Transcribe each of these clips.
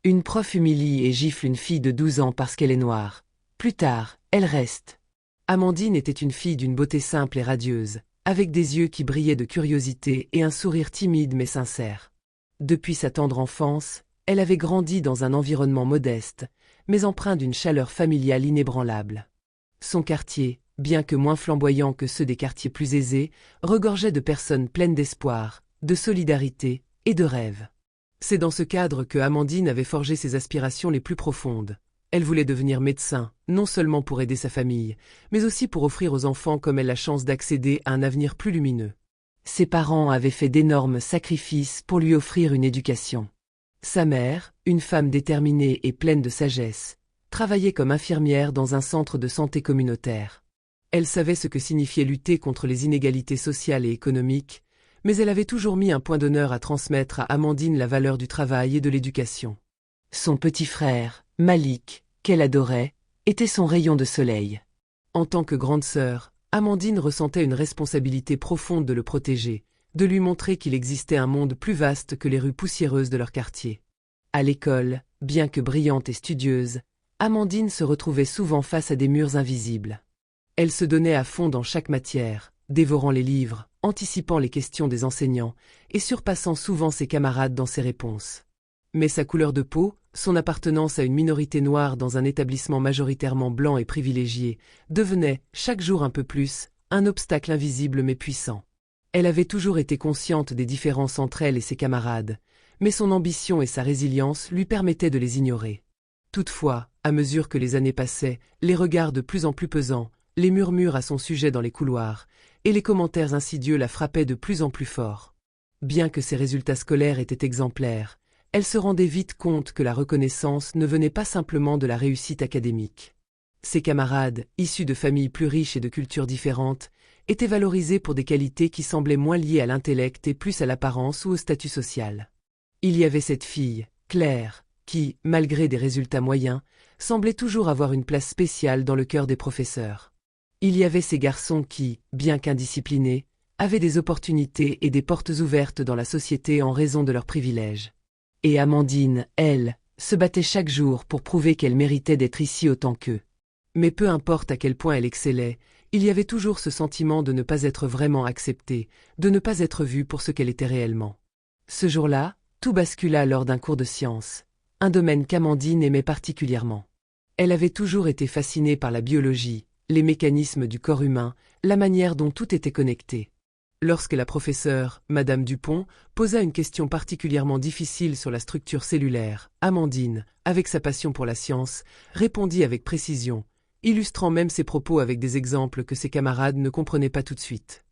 Une prof humilie et gifle une fille de 12 ans parce qu'elle est noire. Plus tard, elle reste. Amandine était une fille d'une beauté simple et radieuse, avec des yeux qui brillaient de curiosité et un sourire timide mais sincère. Depuis sa tendre enfance, elle avait grandi dans un environnement modeste, mais empreint d'une chaleur familiale inébranlable. Son quartier, bien que moins flamboyant que ceux des quartiers plus aisés, regorgeait de personnes pleines d'espoir, de solidarité et de rêves. C'est dans ce cadre que Amandine avait forgé ses aspirations les plus profondes. Elle voulait devenir médecin, non seulement pour aider sa famille, mais aussi pour offrir aux enfants comme elle la chance d'accéder à un avenir plus lumineux. Ses parents avaient fait d'énormes sacrifices pour lui offrir une éducation. Sa mère, une femme déterminée et pleine de sagesse, travaillait comme infirmière dans un centre de santé communautaire. Elle savait ce que signifiait lutter contre les inégalités sociales et économiques, mais elle avait toujours mis un point d'honneur à transmettre à Amandine la valeur du travail et de l'éducation. Son petit frère, Malik, qu'elle adorait, était son rayon de soleil. En tant que grande sœur, Amandine ressentait une responsabilité profonde de le protéger, de lui montrer qu'il existait un monde plus vaste que les rues poussiéreuses de leur quartier. À l'école, bien que brillante et studieuse, Amandine se retrouvait souvent face à des murs invisibles. Elle se donnait à fond dans chaque matière, dévorant les livres, anticipant les questions des enseignants et surpassant souvent ses camarades dans ses réponses. Mais sa couleur de peau, son appartenance à une minorité noire dans un établissement majoritairement blanc et privilégié, devenait, chaque jour un peu plus, un obstacle invisible mais puissant. Elle avait toujours été consciente des différences entre elle et ses camarades, mais son ambition et sa résilience lui permettaient de les ignorer. Toutefois, à mesure que les années passaient, les regards de plus en plus pesants, les murmures à son sujet dans les couloirs, et les commentaires insidieux la frappaient de plus en plus fort. Bien que ses résultats scolaires étaient exemplaires, elle se rendait vite compte que la reconnaissance ne venait pas simplement de la réussite académique. Ses camarades, issus de familles plus riches et de cultures différentes, étaient valorisés pour des qualités qui semblaient moins liées à l'intellect et plus à l'apparence ou au statut social. Il y avait cette fille, Claire, qui, malgré des résultats moyens, semblait toujours avoir une place spéciale dans le cœur des professeurs. Il y avait ces garçons qui, bien qu'indisciplinés, avaient des opportunités et des portes ouvertes dans la société en raison de leurs privilèges. Et Amandine, elle, se battait chaque jour pour prouver qu'elle méritait d'être ici autant qu'eux. Mais peu importe à quel point elle excellait, il y avait toujours ce sentiment de ne pas être vraiment acceptée, de ne pas être vue pour ce qu'elle était réellement. Ce jour-là, tout bascula lors d'un cours de sciences, un domaine qu'Amandine aimait particulièrement. Elle avait toujours été fascinée par la biologie, les mécanismes du corps humain, la manière dont tout était connecté. Lorsque la professeure, Madame Dupont, posa une question particulièrement difficile sur la structure cellulaire, Amandine, avec sa passion pour la science, répondit avec précision, illustrant même ses propos avec des exemples que ses camarades ne comprenaient pas tout de suite.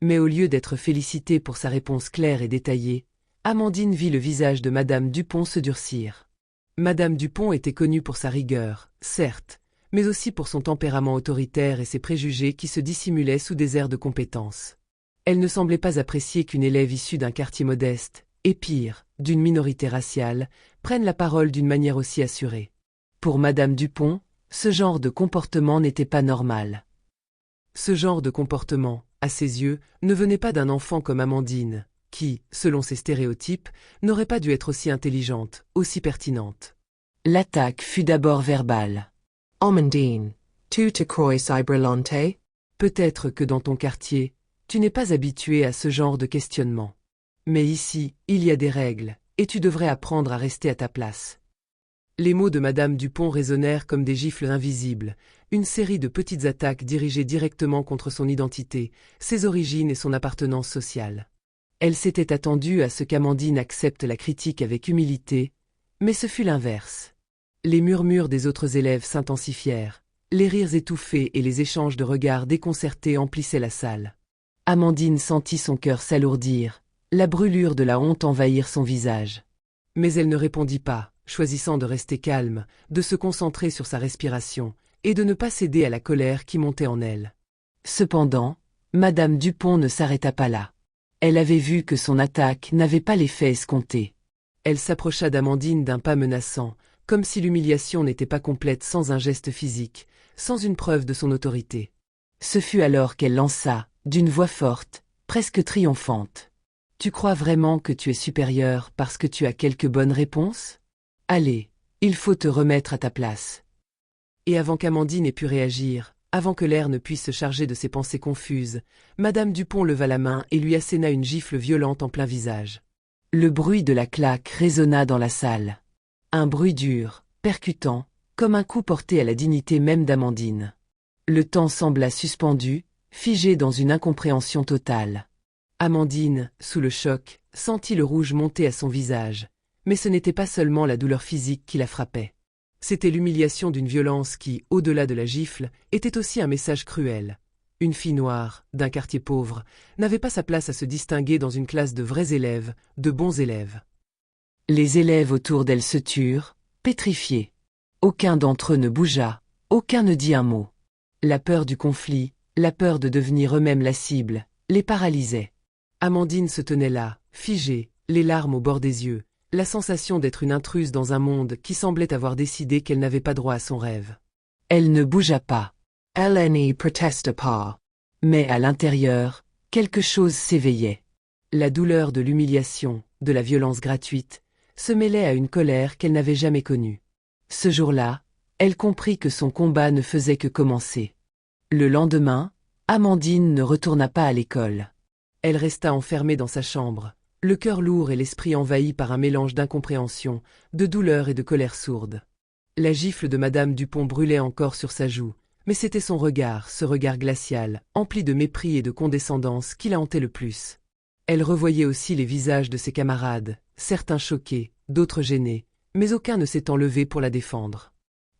Mais au lieu d'être félicitée pour sa réponse claire et détaillée, Amandine vit le visage de Madame Dupont se durcir. Madame Dupont était connue pour sa rigueur, certes, mais aussi pour son tempérament autoritaire et ses préjugés qui se dissimulaient sous des airs de compétence. Elle ne semblait pas apprécier qu'une élève issue d'un quartier modeste, et pire, d'une minorité raciale, prenne la parole d'une manière aussi assurée. Pour Madame Dupont, ce genre de comportement n'était pas normal. Ce genre de comportement, à ses yeux, ne venait pas d'un enfant comme Amandine, qui, selon ses stéréotypes, n'aurait pas dû être aussi intelligente, aussi pertinente. L'attaque fut d'abord verbale. Amandine, tu te crois si brillante? Peut-être que dans ton quartier, tu n'es pas habitué à ce genre de questionnement. Mais ici, il y a des règles, et tu devrais apprendre à rester à ta place. Les mots de Madame Dupont résonnèrent comme des gifles invisibles, une série de petites attaques dirigées directement contre son identité, ses origines et son appartenance sociale. Elle s'était attendue à ce qu'Amandine accepte la critique avec humilité, mais ce fut l'inverse. Les murmures des autres élèves s'intensifièrent, les rires étouffés et les échanges de regards déconcertés emplissaient la salle. Amandine sentit son cœur s'alourdir, la brûlure de la honte envahir son visage. Mais elle ne répondit pas, choisissant de rester calme, de se concentrer sur sa respiration, et de ne pas céder à la colère qui montait en elle. Cependant, Madame Dupont ne s'arrêta pas là. Elle avait vu que son attaque n'avait pas l'effet escompté. Elle s'approcha d'Amandine d'un pas menaçant, comme si l'humiliation n'était pas complète sans un geste physique, sans une preuve de son autorité. Ce fut alors qu'elle lança, d'une voix forte, presque triomphante. « Tu crois vraiment que tu es supérieure parce que tu as quelques bonnes réponses ? Allez, il faut te remettre à ta place. Et avant qu'Amandine ait pu réagir, avant que l'air ne puisse se charger de ses pensées confuses, Madame Dupont leva la main et lui asséna une gifle violente en plein visage. Le bruit de la claque résonna dans la salle. Un bruit dur, percutant, comme un coup porté à la dignité même d'Amandine. Le temps sembla suspendu, figé dans une incompréhension totale. Amandine, sous le choc, sentit le rouge monter à son visage, mais ce n'était pas seulement la douleur physique qui la frappait. C'était l'humiliation d'une violence qui, au-delà de la gifle, était aussi un message cruel. Une fille noire, d'un quartier pauvre, n'avait pas sa place à se distinguer dans une classe de vrais élèves, de bons élèves. Les élèves autour d'elle se turent, pétrifiés. Aucun d'entre eux ne bougea, aucun ne dit un mot. La peur du conflit, la peur de devenir eux-mêmes la cible, les paralysait. Amandine se tenait là, figée, les larmes au bord des yeux, la sensation d'être une intruse dans un monde qui semblait avoir décidé qu'elle n'avait pas droit à son rêve. Elle ne bougea pas. Elle n'y protesta pas. Mais à l'intérieur, quelque chose s'éveillait. La douleur de l'humiliation, de la violence gratuite, se mêlait à une colère qu'elle n'avait jamais connue. Ce jour-là, elle comprit que son combat ne faisait que commencer. Le lendemain, Amandine ne retourna pas à l'école. Elle resta enfermée dans sa chambre, le cœur lourd et l'esprit envahi par un mélange d'incompréhension, de douleur et de colère sourde. La gifle de Madame Dupont brûlait encore sur sa joue, mais c'était son regard, ce regard glacial, empli de mépris et de condescendance qui la hantait le plus. Elle revoyait aussi les visages de ses camarades, certains choqués, d'autres gênés, mais aucun ne s'étant levé pour la défendre.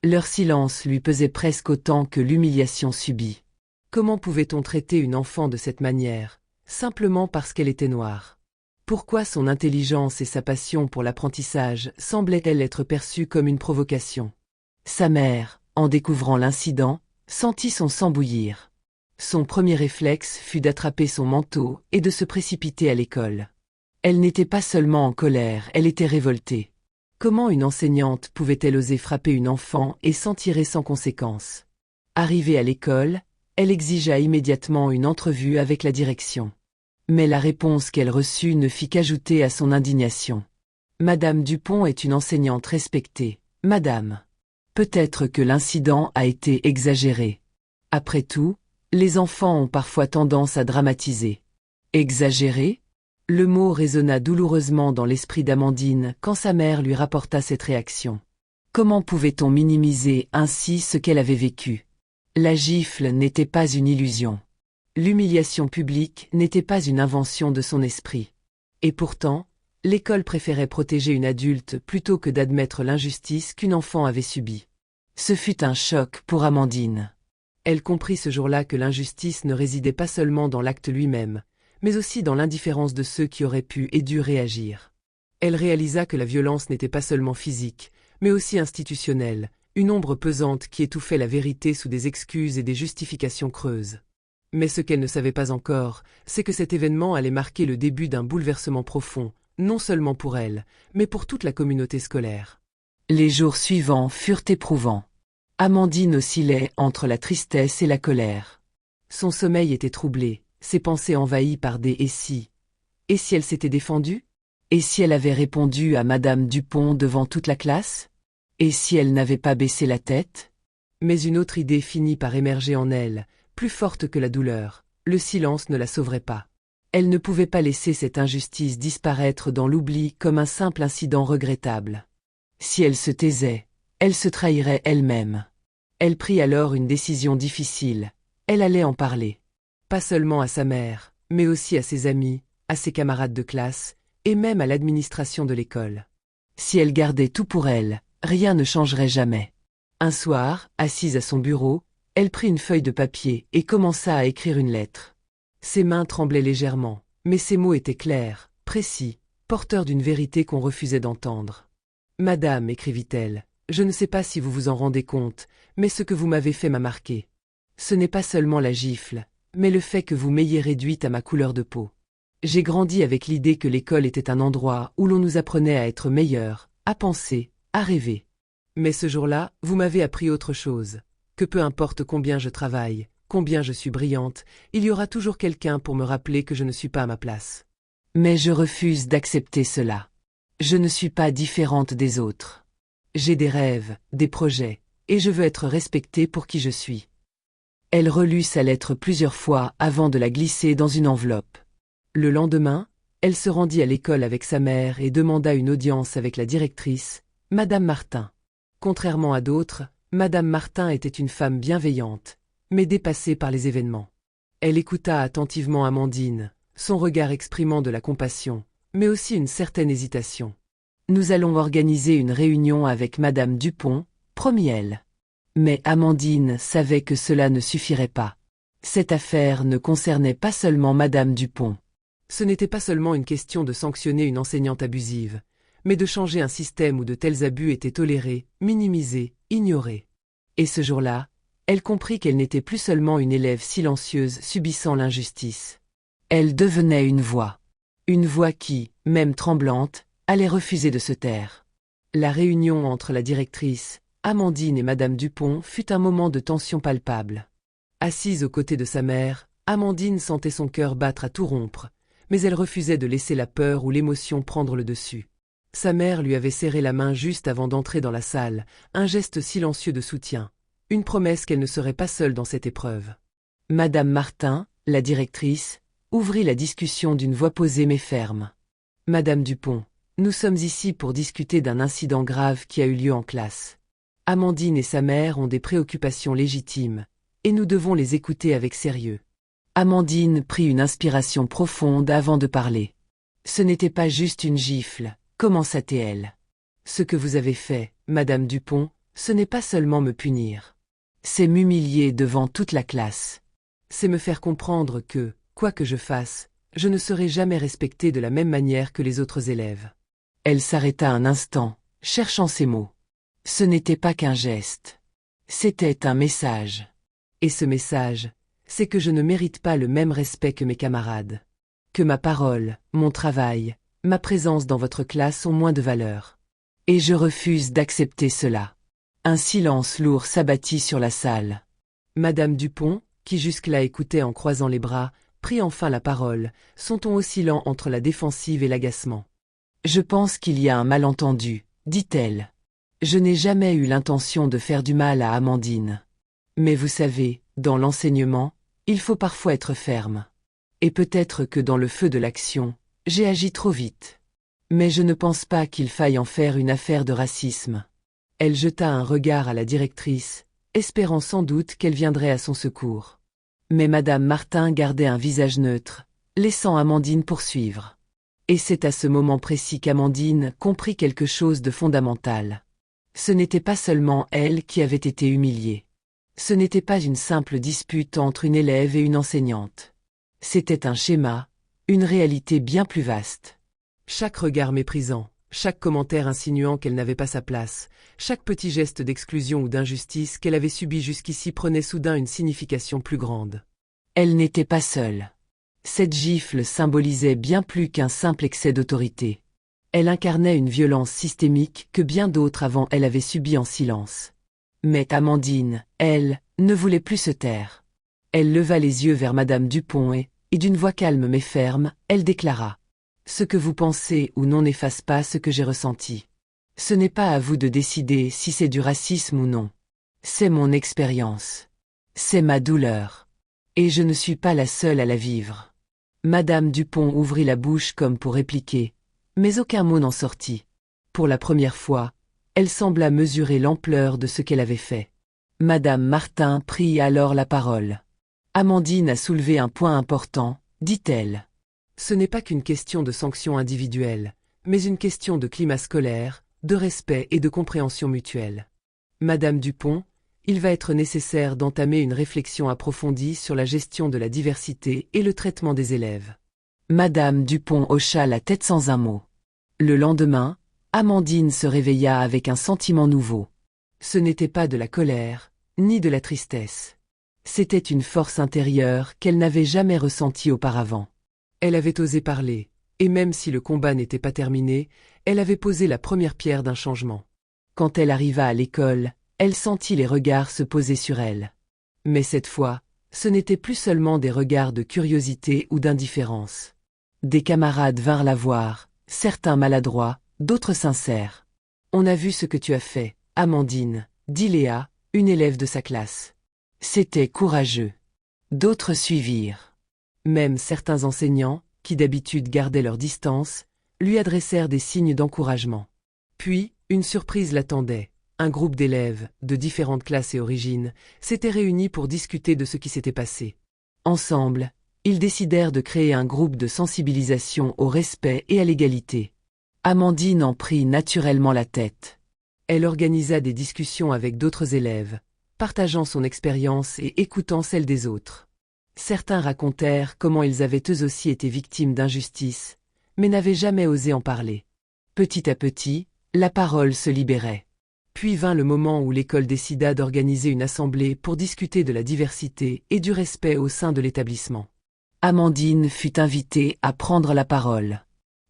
Leur silence lui pesait presque autant que l'humiliation subie. Comment pouvait-on traiter une enfant de cette manière, simplement parce qu'elle était noire? Pourquoi son intelligence et sa passion pour l'apprentissage semblaient-elles être perçues comme une provocation? Sa mère, en découvrant l'incident, sentit son sang bouillir. Son premier réflexe fut d'attraper son manteau et de se précipiter à l'école. Elle n'était pas seulement en colère, elle était révoltée. Comment une enseignante pouvait-elle oser frapper une enfant et s'en tirer sans conséquence? Arrivée à l'école, elle exigea immédiatement une entrevue avec la direction. Mais la réponse qu'elle reçut ne fit qu'ajouter à son indignation. Madame Dupont est une enseignante respectée, madame. Peut-être que l'incident a été exagéré. Après tout, les enfants ont parfois tendance à dramatiser. Exagéré? Le mot résonna douloureusement dans l'esprit d'Amandine quand sa mère lui rapporta cette réaction. Comment pouvait-on minimiser ainsi ce qu'elle avait vécu? La gifle n'était pas une illusion. L'humiliation publique n'était pas une invention de son esprit. Et pourtant, l'école préférait protéger une adulte plutôt que d'admettre l'injustice qu'une enfant avait subie. Ce fut un choc pour Amandine. Elle comprit ce jour-là que l'injustice ne résidait pas seulement dans l'acte lui-même, mais aussi dans l'indifférence de ceux qui auraient pu et dû réagir. Elle réalisa que la violence n'était pas seulement physique, mais aussi institutionnelle, une ombre pesante qui étouffait la vérité sous des excuses et des justifications creuses. Mais ce qu'elle ne savait pas encore, c'est que cet événement allait marquer le début d'un bouleversement profond, non seulement pour elle, mais pour toute la communauté scolaire. Les jours suivants furent éprouvants. Amandine oscillait entre la tristesse et la colère. Son sommeil était troublé, ses pensées envahies par des « et si ». Et si elle s'était défendue? Et si elle avait répondu à Madame Dupont devant toute la classe? Et si elle n'avait pas baissé la tête? Mais une autre idée finit par émerger en elle, plus forte que la douleur. Le silence ne la sauverait pas. Elle ne pouvait pas laisser cette injustice disparaître dans l'oubli comme un simple incident regrettable. Si elle se taisait, elle se trahirait elle-même. Elle prit alors une décision difficile. Elle allait en parler. Pas seulement à sa mère, mais aussi à ses amis, à ses camarades de classe, et même à l'administration de l'école. Si elle gardait tout pour elle, rien ne changerait jamais. Un soir, assise à son bureau, elle prit une feuille de papier et commença à écrire une lettre. Ses mains tremblaient légèrement, mais ses mots étaient clairs, précis, porteurs d'une vérité qu'on refusait d'entendre. « Madame, écrivit-elle, je ne sais pas si vous vous en rendez compte, mais ce que vous m'avez fait m'a marqué. Ce n'est pas seulement la gifle, mais le fait que vous m'ayez réduite à ma couleur de peau. J'ai grandi avec l'idée que l'école était un endroit où l'on nous apprenait à être meilleurs, à penser, à rêver. Mais ce jour-là, vous m'avez appris autre chose. Que peu importe combien je travaille, combien je suis brillante, il y aura toujours quelqu'un pour me rappeler que je ne suis pas à ma place. Mais je refuse d'accepter cela. Je ne suis pas différente des autres. J'ai des rêves, des projets, et je veux être respectée pour qui je suis. Elle relut sa lettre plusieurs fois avant de la glisser dans une enveloppe. Le lendemain, elle se rendit à l'école avec sa mère et demanda une audience avec la directrice, Madame Martin. Contrairement à d'autres, Madame Martin était une femme bienveillante, mais dépassée par les événements. Elle écouta attentivement Amandine, son regard exprimant de la compassion, mais aussi une certaine hésitation. « Nous allons organiser une réunion avec Madame Dupont », promit-elle. Mais Amandine savait que cela ne suffirait pas. Cette affaire ne concernait pas seulement Madame Dupont. Ce n'était pas seulement une question de sanctionner une enseignante abusive, mais de changer un système où de tels abus étaient tolérés, minimisés, ignorés. Et ce jour-là, elle comprit qu'elle n'était plus seulement une élève silencieuse subissant l'injustice. Elle devenait une voix. Une voix qui, même tremblante, allait refuser de se taire. La réunion entre la directrice, Amandine et Madame Dupont fut un moment de tension palpable. Assise aux côtés de sa mère, Amandine sentait son cœur battre à tout rompre, mais elle refusait de laisser la peur ou l'émotion prendre le dessus. Sa mère lui avait serré la main juste avant d'entrer dans la salle, un geste silencieux de soutien, une promesse qu'elle ne serait pas seule dans cette épreuve. Madame Martin, la directrice, ouvrit la discussion d'une voix posée mais ferme. « Madame Dupont, nous sommes ici pour discuter d'un incident grave qui a eu lieu en classe. Amandine et sa mère ont des préoccupations légitimes, et nous devons les écouter avec sérieux. » Amandine prit une inspiration profonde avant de parler. « Ce n'était pas juste une gifle, » commença-t-elle. « Ce que vous avez fait, Madame Dupont, ce n'est pas seulement me punir. C'est m'humilier devant toute la classe. C'est me faire comprendre que, quoi que je fasse, je ne serai jamais respectée de la même manière que les autres élèves. » Elle s'arrêta un instant, cherchant ses mots. Ce n'était pas qu'un geste. C'était un message. Et ce message, c'est que je ne mérite pas le même respect que mes camarades. Que ma parole, mon travail, ma présence dans votre classe ont moins de valeur. Et je refuse d'accepter cela. Un silence lourd s'abattit sur la salle. Madame Dupont, qui jusque-là écoutait en croisant les bras, prit enfin la parole, son ton oscillant entre la défensive et l'agacement. « Je pense qu'il y a un malentendu, » dit-elle. « Je n'ai jamais eu l'intention de faire du mal à Amandine. Mais vous savez, dans l'enseignement, il faut parfois être ferme. Et peut-être que dans le feu de l'action, j'ai agi trop vite. Mais je ne pense pas qu'il faille en faire une affaire de racisme. » Elle jeta un regard à la directrice, espérant sans doute qu'elle viendrait à son secours. Mais Madame Martin gardait un visage neutre, laissant Amandine poursuivre. Et c'est à ce moment précis qu'Amandine comprit quelque chose de fondamental. Ce n'était pas seulement elle qui avait été humiliée. Ce n'était pas une simple dispute entre une élève et une enseignante. C'était un schéma, une réalité bien plus vaste. Chaque regard méprisant, chaque commentaire insinuant qu'elle n'avait pas sa place, chaque petit geste d'exclusion ou d'injustice qu'elle avait subi jusqu'ici prenait soudain une signification plus grande. Elle n'était pas seule. Cette gifle symbolisait bien plus qu'un simple excès d'autorité. Elle incarnait une violence systémique que bien d'autres avant elle avaient subie en silence. Mais Amandine, elle, ne voulait plus se taire. Elle leva les yeux vers Madame Dupont et d'une voix calme mais ferme, elle déclara. « Ce que vous pensez ou non n'efface pas ce que j'ai ressenti. Ce n'est pas à vous de décider si c'est du racisme ou non. C'est mon expérience. C'est ma douleur. Et je ne suis pas la seule à la vivre. » Madame Dupont ouvrit la bouche comme pour répliquer, mais aucun mot n'en sortit. Pour la première fois, elle sembla mesurer l'ampleur de ce qu'elle avait fait. Madame Martin prit alors la parole. « Amandine a soulevé un point important, » dit-elle. « Ce n'est pas qu'une question de sanction individuelle, mais une question de climat scolaire, de respect et de compréhension mutuelle. Madame Dupont, il va être nécessaire d'entamer une réflexion approfondie sur la gestion de la diversité et le traitement des élèves. » Madame Dupont hocha la tête sans un mot. Le lendemain, Amandine se réveilla avec un sentiment nouveau. Ce n'était pas de la colère, ni de la tristesse. C'était une force intérieure qu'elle n'avait jamais ressentie auparavant. Elle avait osé parler, et même si le combat n'était pas terminé, elle avait posé la première pierre d'un changement. Quand elle arriva à l'école, elle sentit les regards se poser sur elle. Mais cette fois, ce n'était plus seulement des regards de curiosité ou d'indifférence. Des camarades vinrent la voir, certains maladroits, d'autres sincères. On a vu ce que tu as fait, Amandine, dit Léa, une élève de sa classe. C'était courageux. D'autres suivirent. Même certains enseignants, qui d'habitude gardaient leur distance, lui adressèrent des signes d'encouragement. Puis, une surprise l'attendait. Un groupe d'élèves, de différentes classes et origines, s'était réuni pour discuter de ce qui s'était passé. Ensemble, ils décidèrent de créer un groupe de sensibilisation au respect et à l'égalité. Amandine en prit naturellement la tête. Elle organisa des discussions avec d'autres élèves, partageant son expérience et écoutant celle des autres. Certains racontèrent comment ils avaient eux aussi été victimes d'injustice, mais n'avaient jamais osé en parler. Petit à petit, la parole se libérait. Puis vint le moment où l'école décida d'organiser une assemblée pour discuter de la diversité et du respect au sein de l'établissement. Amandine fut invitée à prendre la parole.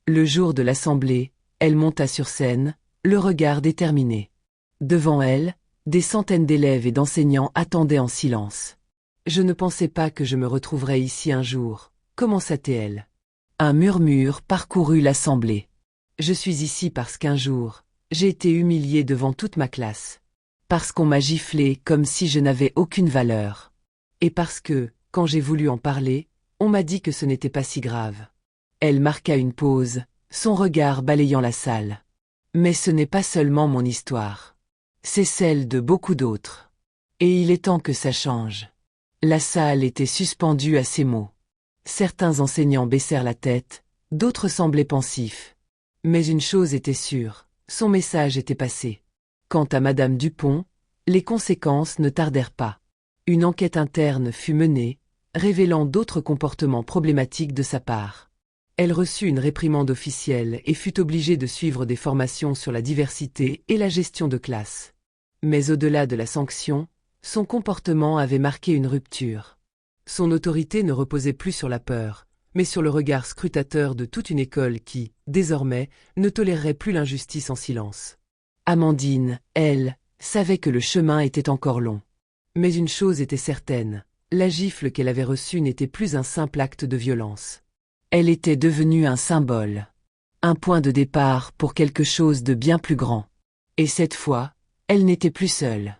Le jour de l'assemblée, elle monta sur scène, le regard déterminé. Devant elle, des centaines d'élèves et d'enseignants attendaient en silence. « Je ne pensais pas que je me retrouverais ici un jour », commença-t-elle. Un murmure parcourut l'assemblée. « Je suis ici parce qu'un jour, j'ai été humiliée devant toute ma classe. Parce qu'on m'a giflée comme si je n'avais aucune valeur. Et parce que, quand j'ai voulu en parler, on m'a dit que ce n'était pas si grave. » Elle marqua une pause, son regard balayant la salle. « Mais ce n'est pas seulement mon histoire. C'est celle de beaucoup d'autres. Et il est temps que ça change. » La salle était suspendue à ces mots. Certains enseignants baissèrent la tête, d'autres semblaient pensifs. Mais une chose était sûre, son message était passé. Quant à Madame Dupont, les conséquences ne tardèrent pas. Une enquête interne fut menée, révélant d'autres comportements problématiques de sa part. Elle reçut une réprimande officielle et fut obligée de suivre des formations sur la diversité et la gestion de classe. Mais au-delà de la sanction, son comportement avait marqué une rupture. Son autorité ne reposait plus sur la peur, mais sur le regard scrutateur de toute une école qui, désormais, ne tolérerait plus l'injustice en silence. Amandine, elle, savait que le chemin était encore long. Mais une chose était certaine, la gifle qu'elle avait reçue n'était plus un simple acte de violence. Elle était devenue un symbole. Un point de départ pour quelque chose de bien plus grand. Et cette fois, elle n'était plus seule.